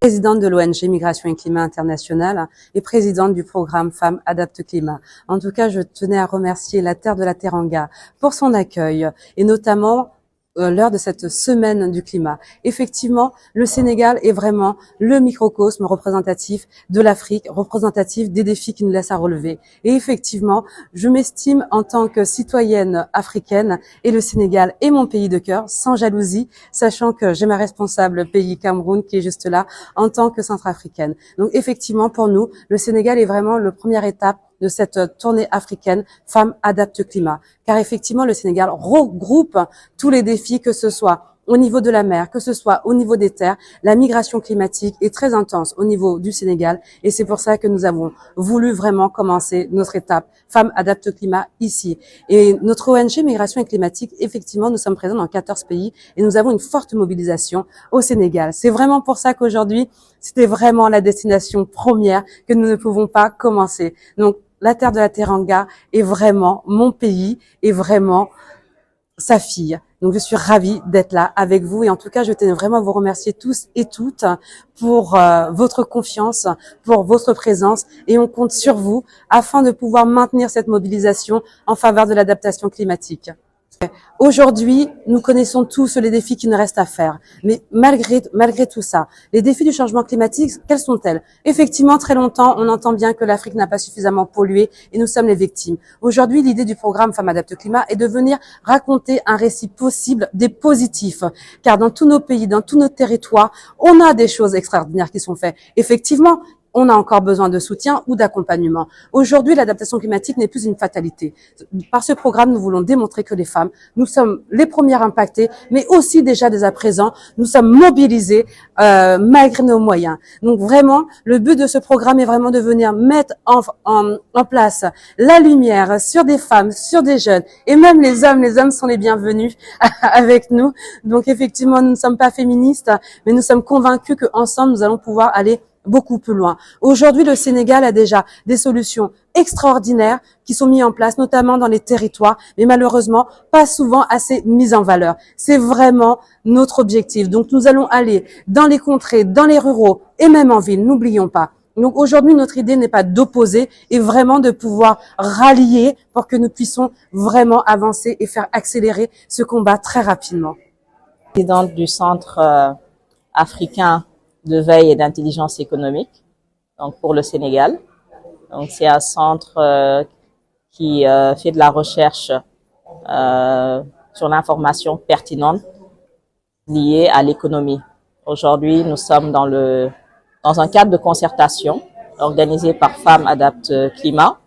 Présidente de l'ONG Migration et Climat International et présidente du programme Femmes Adapte Climat. En tout cas, je tenais à remercier la Terre de la Teranga pour son accueil et notamment lors de cette semaine du climat. Effectivement, le Sénégal est vraiment le microcosme représentatif de l'Afrique, représentatif des défis qui nous laissent à relever. Et effectivement, je m'estime en tant que citoyenne africaine et le Sénégal est mon pays de cœur, sans jalousie, sachant que j'ai ma responsable pays Cameroun qui est juste là en tant que centrafricaine. Donc effectivement, pour nous, le Sénégal est vraiment la première étape de cette tournée africaine Femmes Adapte Climat. Car effectivement, le Sénégal regroupe tous les défis, que ce soit au niveau de la mer, que ce soit au niveau des terres. La migration climatique est très intense au niveau du Sénégal et c'est pour ça que nous avons voulu vraiment commencer notre étape Femmes Adapte Climat ici. Et notre ONG Migration et Climatique, effectivement, nous sommes présents dans 14 pays et nous avons une forte mobilisation au Sénégal. C'est vraiment pour ça qu'aujourd'hui, c'était vraiment la destination première que nous ne pouvons pas commencer. Donc, la terre de la Teranga est vraiment mon pays et vraiment sa fille. Donc, je suis ravie d'être là avec vous et en tout cas, je tenais vraiment à vous remercier tous et toutes pour votre confiance, pour votre présence et on compte sur vous afin de pouvoir maintenir cette mobilisation en faveur de l'adaptation climatique. Aujourd'hui, nous connaissons tous les défis qui nous restent à faire. Mais malgré tout ça, les défis du changement climatique, quels sont-elles? Effectivement, très longtemps, on entend bien que l'Afrique n'a pas suffisamment pollué et nous sommes les victimes. Aujourd'hui, l'idée du programme Femmes Adapte Climat est de venir raconter un récit possible des positifs. Car dans tous nos pays, dans tous nos territoires, on a des choses extraordinaires qui sont faites. Effectivement, on a encore besoin de soutien ou d'accompagnement. Aujourd'hui, l'adaptation climatique n'est plus une fatalité. Par ce programme, nous voulons démontrer que les femmes, nous sommes les premières impactées, mais aussi déjà dès à présent, nous sommes mobilisées malgré nos moyens. Donc vraiment, le but de ce programme est vraiment de venir mettre en place la lumière sur des femmes, sur des jeunes, et même les hommes sont les bienvenus avec nous. Donc effectivement, nous ne sommes pas féministes, mais nous sommes convaincus qu'ensemble, nous allons pouvoir aller beaucoup plus loin. Aujourd'hui, le Sénégal a déjà des solutions extraordinaires qui sont mises en place, notamment dans les territoires, mais malheureusement, pas souvent assez mises en valeur. C'est vraiment notre objectif. Donc, nous allons aller dans les contrées, dans les ruraux et même en ville. N'oublions pas. Donc, aujourd'hui, notre idée n'est pas d'opposer et vraiment de pouvoir rallier pour que nous puissions vraiment avancer et faire accélérer ce combat très rapidement. Présidente du Centre africain de veille et d'intelligence économique, donc pour le Sénégal. Donc c'est un centre qui fait de la recherche sur l'information pertinente liée à l'économie. Aujourd'hui, nous sommes dans un cadre de concertation organisé par Femmes Adapte Climat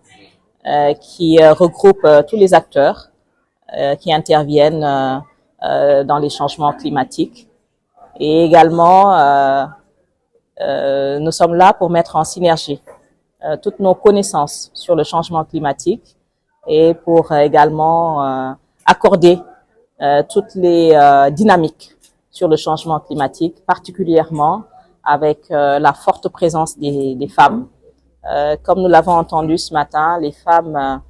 qui regroupe tous les acteurs qui interviennent dans les changements climatiques et également nous sommes là pour mettre en synergie toutes nos connaissances sur le changement climatique et pour également accorder toutes les dynamiques sur le changement climatique, particulièrement avec la forte présence des femmes. Comme nous l'avons entendu ce matin, les femmes,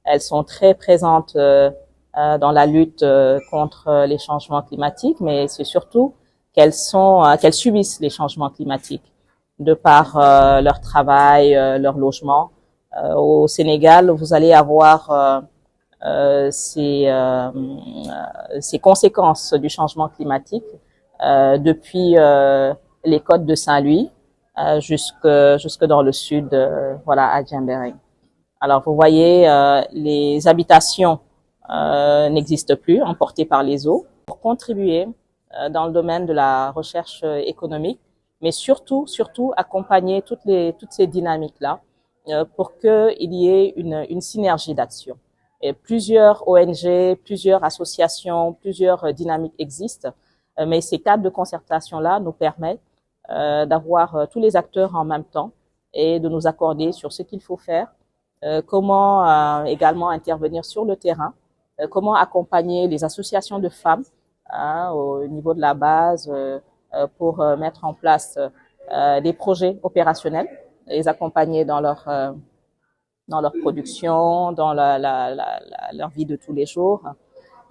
elles sont très présentes dans la lutte contre les changements climatiques, mais c'est surtout qu'elles subissent les changements climatiques de par leur travail, leur logement. Au Sénégal, vous allez avoir ces conséquences du changement climatique depuis les côtes de Saint-Louis jusque dans le sud, voilà, à Djembering. Alors, vous voyez, les habitations n'existent plus, emportées par les eaux. Pour contribuer dans le domaine de la recherche économique, mais surtout accompagner toutes ces dynamiques-là pour qu'il y ait une synergie d'action. Et plusieurs ONG, plusieurs associations, plusieurs dynamiques existent, mais ces cadres de concertation-là nous permettent d'avoir tous les acteurs en même temps et de nous accorder sur ce qu'il faut faire, comment également intervenir sur le terrain, comment accompagner les associations de femmes au niveau de la base pour mettre en place des projets opérationnels, les accompagner dans leur production, dans leur vie de tous les jours,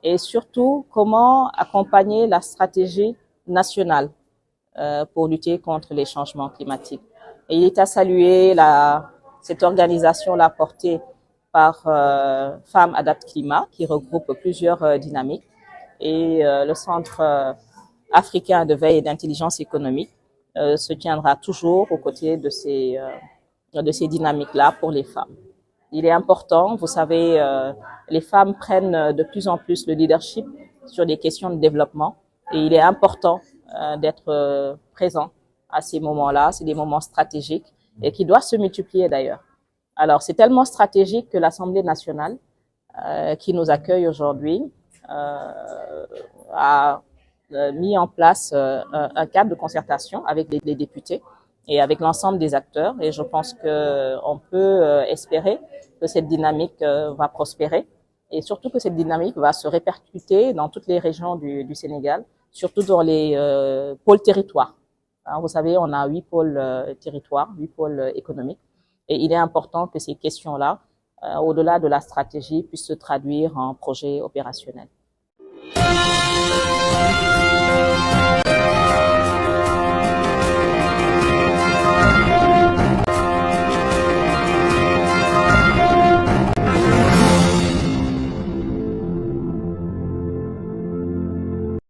et surtout comment accompagner la stratégie nationale pour lutter contre les changements climatiques. Et il est à saluer cette organisation-là portée par Femmes Adaptent Climat, qui regroupe plusieurs dynamiques, et le Centre africain de veille et d'intelligence économique se tiendra toujours aux côtés de ces dynamiques-là pour les femmes. Il est important, vous savez, les femmes prennent de plus en plus le leadership sur des questions de développement, et il est important d'être présent à ces moments-là. C'est des moments stratégiques et qui doivent se multiplier d'ailleurs. Alors, c'est tellement stratégique que l'Assemblée nationale, qui nous accueille aujourd'hui, a mis en place un cadre de concertation avec les députés et avec l'ensemble des acteurs. Et je pense qu'on peut espérer que cette dynamique va prospérer et surtout que cette dynamique va se répercuter dans toutes les régions du Sénégal, surtout dans les pôles territoires. Hein, vous savez, on a 8 pôles territoires, 8 pôles économiques. Et il est important que ces questions-là, au-delà de la stratégie, puissent se traduire en projets opérationnels.